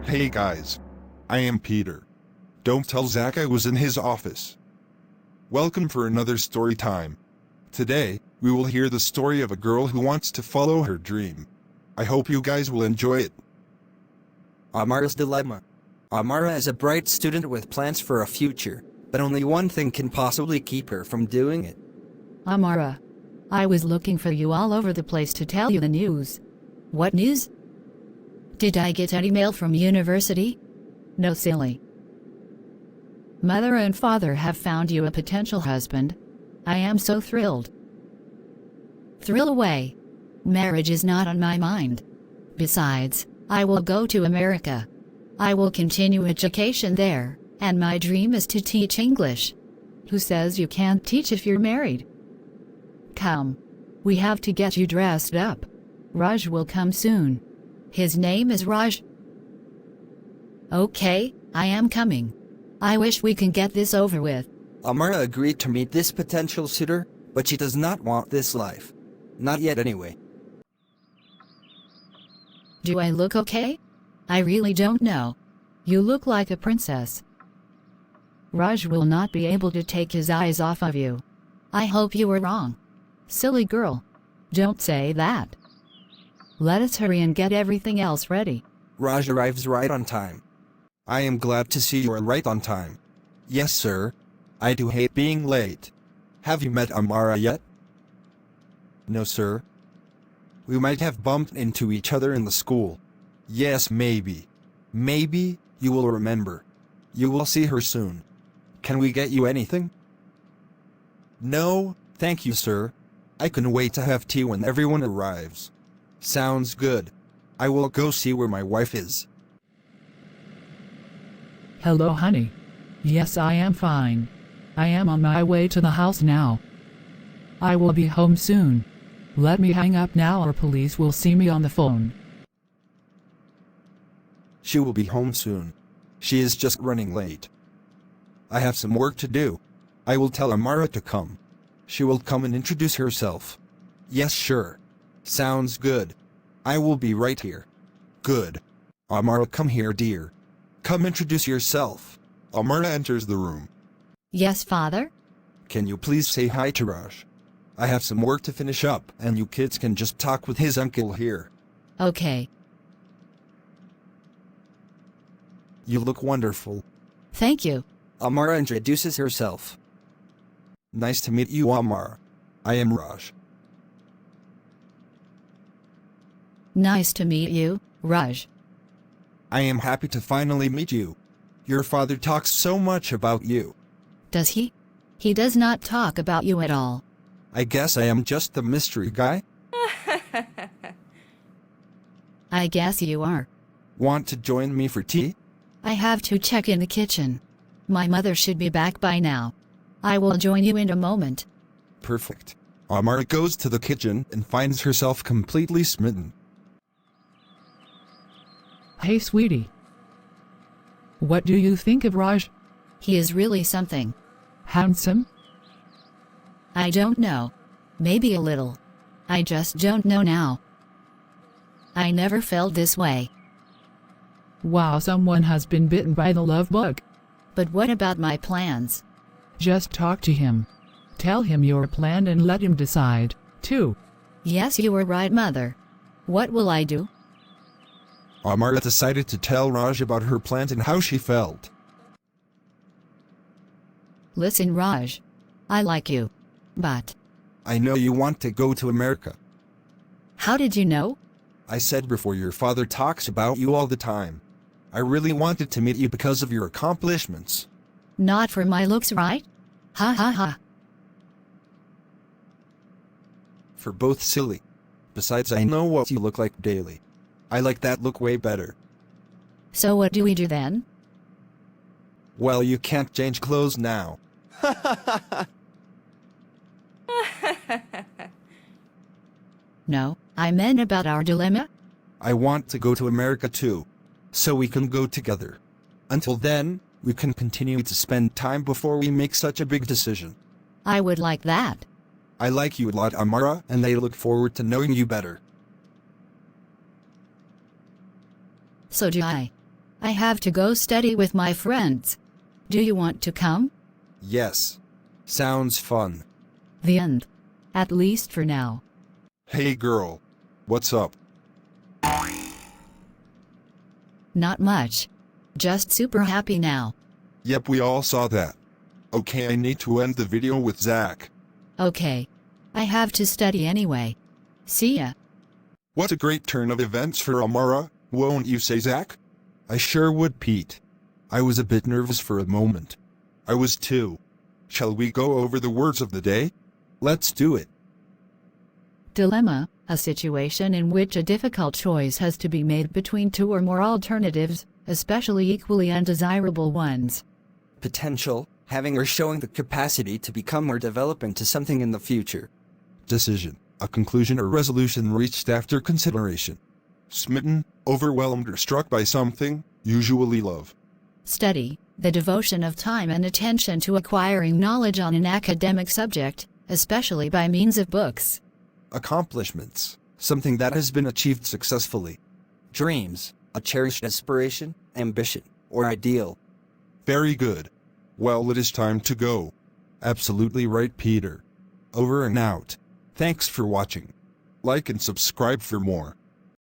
Hey guys. I am Peter. Don't tell Zach I was in his office. Welcome for another story time. Today, we will hear the story of a girl who wants to follow her dream. I hope you guys will enjoy it. Amara's Dilemma. Amara is a bright student with plans for a future, but only one thing can possibly keep her from doing it. Amara, I was looking for you all over the place to tell you the news. What news? Did I get any mail from university? No, silly. Mother and father have found you a potential husband. I am so thrilled. Thrill away. Marriage is not on my mind. Besides, I will go to America. I will continue education there, and my dream is to teach English. Who says you can't teach if you're married? Come. We have to get you dressed up. Raj will come soon. His name is Raj. Okay, I am coming. I wish we can get this over with. Amara agreed to meet this potential suitor, but she does not want this life. Not yet anyway. Do I look okay? I really don't know. You look like a princess. Raj will not be able to take his eyes off of you. I hope you were wrong. Silly girl. Don't say that. Let us hurry and get everything else ready. Raj arrives right on time. I am glad to see you are right on time. Yes, sir. I do hate being late. Have you met Amara yet? No, sir. We might have bumped into each other in the school. Yes, maybe. Maybe you will remember. You will see her soon. Can we get you anything? No, thank you, sir. I can wait to have tea when everyone arrives. Sounds good. I will go see where my wife is. Hello, honey. Yes, I am fine. I am on my way to the house now. I will be home soon. Let me hang up now or police will see me on the phone. She will be home soon. She is just running late. I have some work to do. I will tell Amara to come. She will come and introduce herself. Yes, sure. Sounds good. I will be right here. Good. Amara, come here, dear. Come introduce yourself. Amara enters the room. Yes, father? Can you please say hi to Raj? I have some work to finish up, and you kids can just talk with his uncle here. Okay. You look wonderful. Thank you. Amara introduces herself. Nice to meet you, Amara. I am Raj. Nice to meet you, Raj. I am happy to finally meet you. Your father talks so much about you. Does he? He does not talk about you at all. I guess I am just the mystery guy. I guess you are. Want to join me for tea? I have to check in the kitchen. My mother should be back by now. I will join you in a moment. Perfect. Amara goes to the kitchen and finds herself completely smitten. Hey, sweetie. What do you think of Raj? He is really something. Handsome? I don't know. Maybe a little. I just don't know now. I never felt this way. Wow, someone has been bitten by the love bug. But what about my plans? Just talk to him. Tell him your plan and let him decide, too. Yes, you were right, mother. What will I do? Amara decided to tell Raj about her plans and how she felt. Listen, Raj. I like you. But I know you want to go to America. how did you know? I said before, your father talks about you all the time. I really wanted to meet you because of your accomplishments. Not for my looks, right? Ha ha ha. For both silly. Besides, I know what you look like daily. I like that look way better. So what do we do then? Well, you can't change clothes now. No, I meant about our dilemma. I want to go to America too. So we can go together. Until then, we can continue to spend time before we make such a big decision. I would like that. I like you a lot, Amara, and I look forward to knowing you better. So do I. I have to go study with my friends. Do you want to come? Yes. Sounds fun. The end. At least for now. Hey girl. What's up? Not much. Just super happy now. Yep, we all saw that. Okay, I need to end the video with Zach. Okay. I have to study anyway. See ya. What a great turn of events for Amara, won't you say, Zach? I sure would, Pete. I was a bit nervous for a moment. I was too. Shall we go over the words of the day? Let's do it. Dilemma, a situation in which a difficult choice has to be made between two or more alternatives, especially equally undesirable ones. Potential, having or showing the capacity to become or develop into something in the future. Decision, a conclusion or resolution reached after consideration. Smitten, overwhelmed or struck by something, usually love. Study, the devotion of time and attention to acquiring knowledge on an academic subject, especially by means of books. Accomplishments, something that has been achieved successfully. Dreams, a cherished aspiration, ambition, or ideal. Very good. Well, it is time to go. Absolutely right, Peter. Over and out. Thanks for watching. Like and subscribe for more.